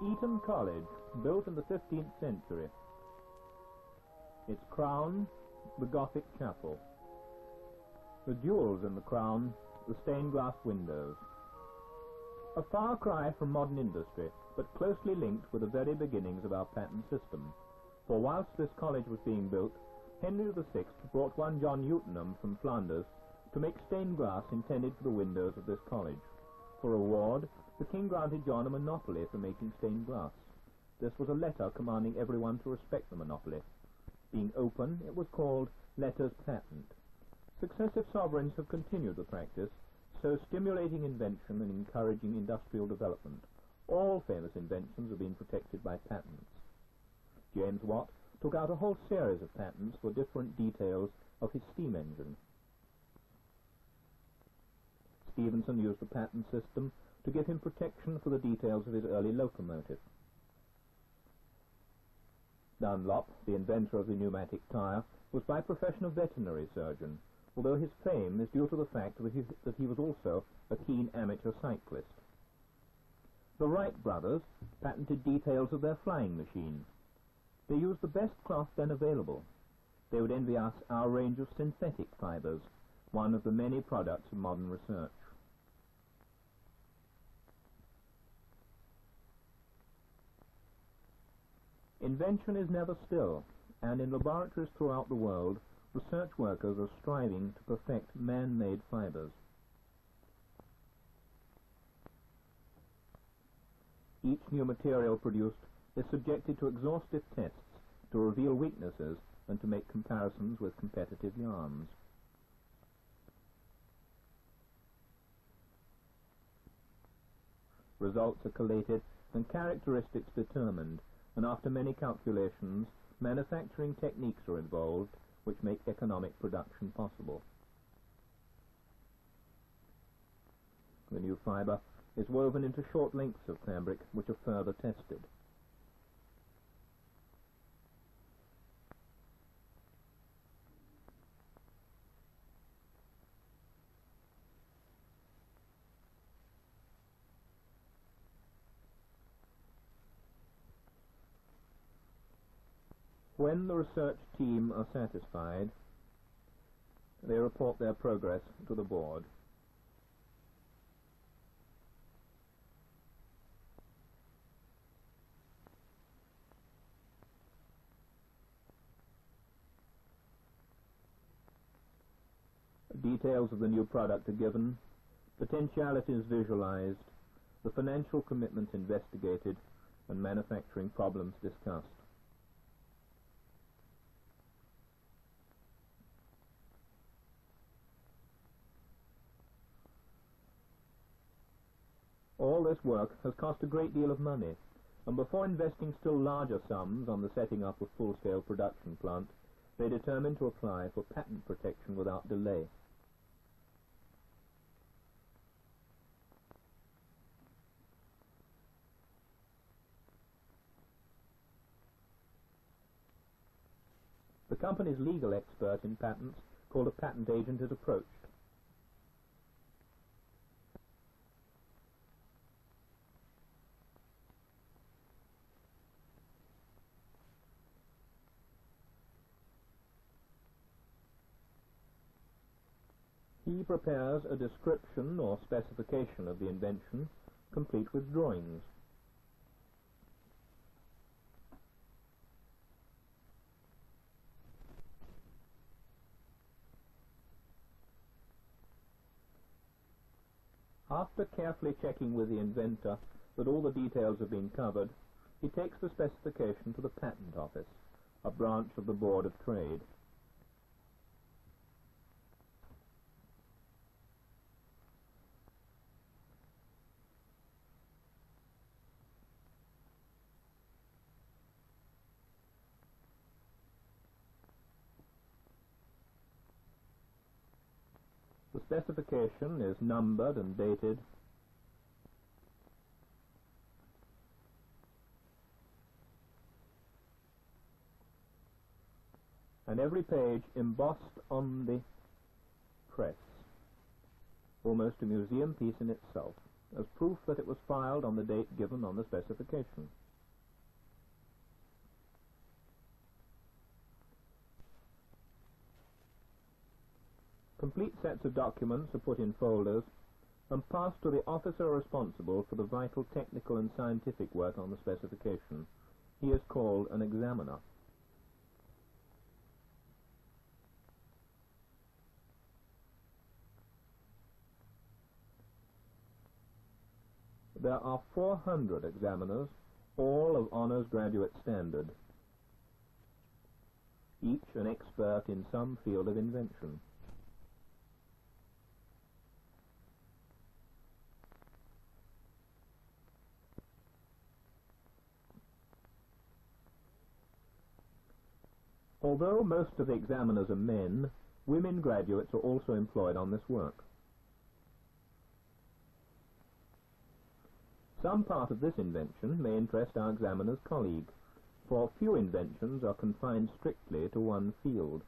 Eton College, built in the 15th century. Its crown, the Gothic chapel. The jewels in the crown, the stained glass windows. A far cry from modern industry, but closely linked with the very beginnings of our patent system. For whilst this college was being built, Henry VI brought one John Newtonham from Flanders to make stained glass intended for the windows of this college. For reward, the king granted John a monopoly for making stained glass. This was a letter commanding everyone to respect the monopoly. Being open, it was called letters patent. Successive sovereigns have continued the practice, so stimulating invention and encouraging industrial development. All famous inventions have been protected by patents. James Watt took out a whole series of patents for different details of his steam engine. Stephenson used the patent system to give him protection for the details of his early locomotive. Dunlop, the inventor of the pneumatic tyre, was by profession a veterinary surgeon, although his fame is due to the fact that he was also a keen amateur cyclist. The Wright brothers patented details of their flying machine. They used the best cloth then available. They would envy us our range of synthetic fibres, one of the many products of modern research. Invention is never still, and in laboratories throughout the world, research workers are striving to perfect man-made fibres. Each new material produced is subjected to exhaustive tests to reveal weaknesses and to make comparisons with competitive yarns. Results are collated and characteristics determined, and after many calculations, manufacturing techniques are involved which make economic production possible. The new fibre is woven into short lengths of fabric which are further tested. When the research team are satisfied, they report their progress to the board. Details of the new product are given, potentialities visualized, the financial commitments investigated, and manufacturing problems discussed. All this work has cost a great deal of money, and before investing still larger sums on the setting up of full-scale production plant, they determined to apply for patent protection without delay. The company's legal expert in patents, called a patent agent, is approached. He prepares a description or specification of the invention, complete with drawings. After carefully checking with the inventor that all the details have been covered, he takes the specification to the Patent Office, a branch of the Board of Trade. The specification is numbered and dated, and every page embossed on the press, almost a museum piece in itself. as proof that it was filed on the date given on the specification. Complete sets of documents are put in folders and passed to the officer responsible for the vital technical and scientific work on the specification. He is called an examiner. There are 400 examiners, all of honours graduate standard, each an expert in some field of invention. Although most of the examiners are men, women graduates are also employed on this work. Some part of this invention may interest our examiner's colleague, for few inventions are confined strictly to one field.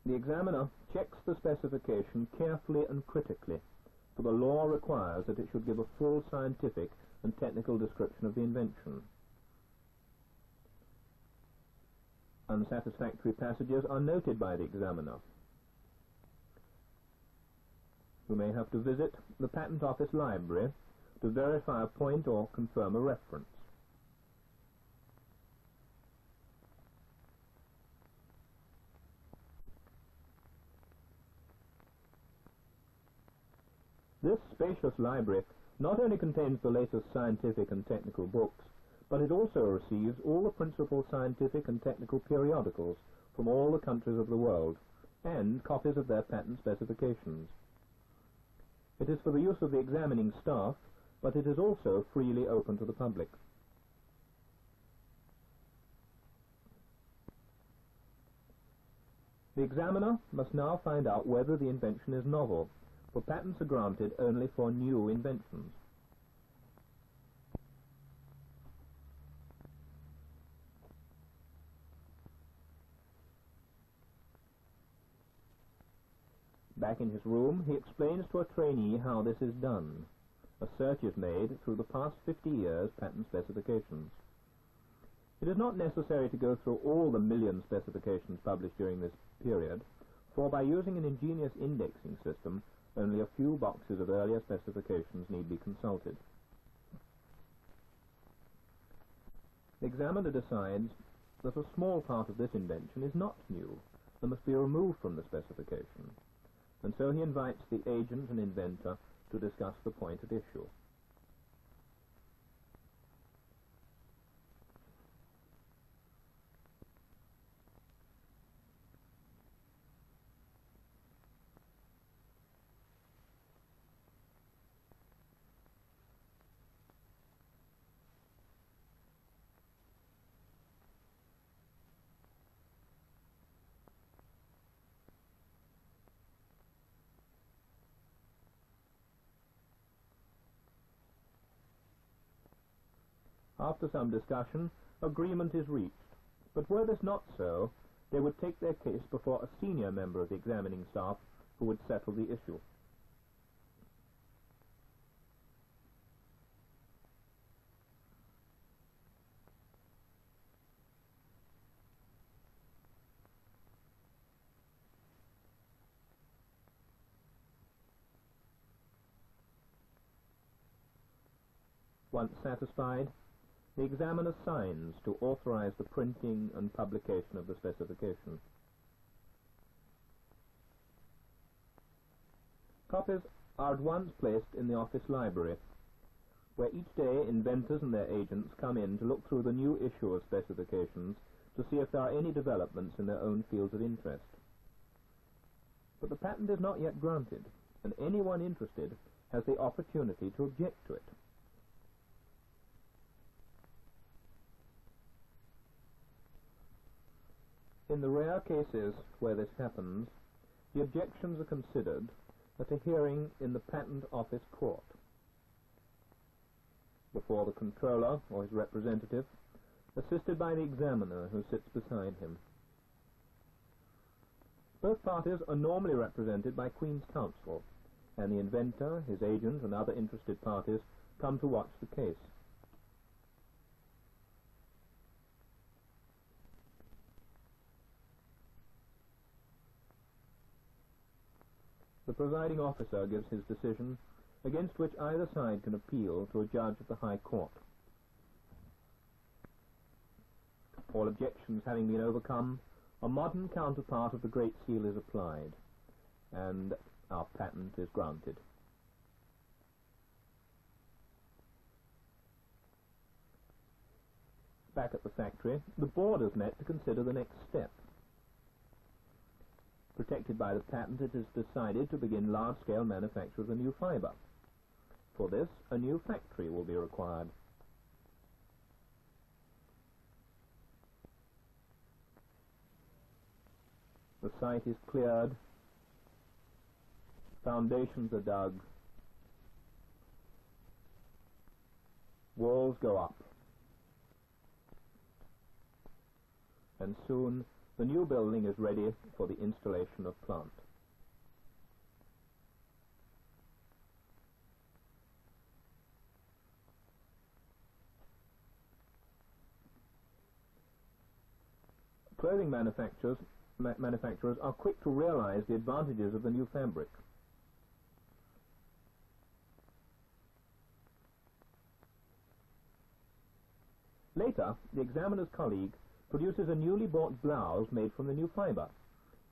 The examiner checks the specification carefully and critically, for the law requires that it should give a full scientific and technical description of the invention. Unsatisfactory passages are noted by the examiner, who may have to visit the Patent Office library to verify a point or confirm a reference. This spacious library not only contains the latest scientific and technical books, but it also receives all the principal scientific and technical periodicals from all the countries of the world, and copies of their patent specifications. It is for the use of the examining staff, but it is also freely open to the public. The examiner must now find out whether the invention is novel, for patents are granted only for new inventions. Back in his room, he explains to a trainee how this is done. A search is made through the past 50 years' patent specifications. It is not necessary to go through all the million specifications published during this period, for by using an ingenious indexing system, only a few boxes of earlier specifications need be consulted. The examiner decides that a small part of this invention is not new and must be removed from the specification, and so he invites the agent and inventor to discuss the point at issue. After some discussion, agreement is reached, but were this not so, they would take their case before a senior member of the examining staff who would settle the issue. Once satisfied, the examiner signs to authorize the printing and publication of the specification. Copies are at once placed in the office library, where each day inventors and their agents come in to look through the new issue of specifications to see if there are any developments in their own fields of interest. But the patent is not yet granted, and anyone interested has the opportunity to object to it. In the rare cases where this happens, the objections are considered at a hearing in the Patent Office Court. before the controller or his representative, assisted by the examiner who sits beside him. Both parties are normally represented by Queen's Counsel, and the inventor, his agent, and other interested parties come to watch the case. The presiding officer gives his decision, against which either side can appeal to a judge of the High Court. All objections having been overcome, a modern counterpart of the Great Seal is applied, and our patent is granted. Back at the factory, the board has met to consider the next step. Protected by the patent, it is decided to begin large-scale manufacture of the new fibre. For this, a new factory will be required. The site is cleared, foundations are dug, walls go up, and soon the new building is ready for the installation of plant. Clothing manufacturers are quick to realize the advantages of the new fabric. Later, the examiner's colleague produces a newly bought blouse made from the new fibre.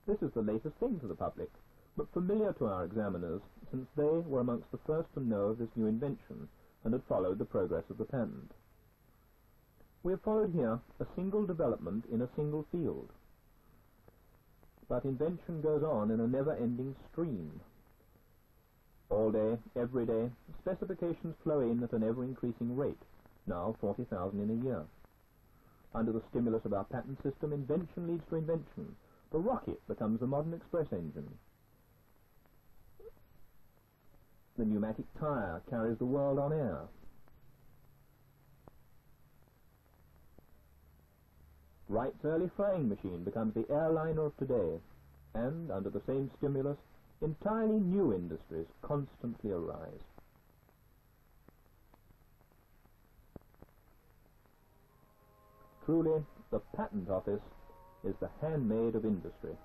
This is the latest thing to the public, but familiar to our examiners, since they were amongst the first to know of this new invention and had followed the progress of the patent. We have followed here a single development in a single field. But invention goes on in a never-ending stream. All day, every day, specifications flow in at an ever-increasing rate, now 40,000 in a year. Under the stimulus of our patent system, invention leads to invention. The rocket becomes the modern express engine. The pneumatic tire carries the world on air. Wright's early flying machine becomes the airliner of today, and, under the same stimulus, entirely new industries constantly arise. Truly, the Patent Office is the handmaid of industry.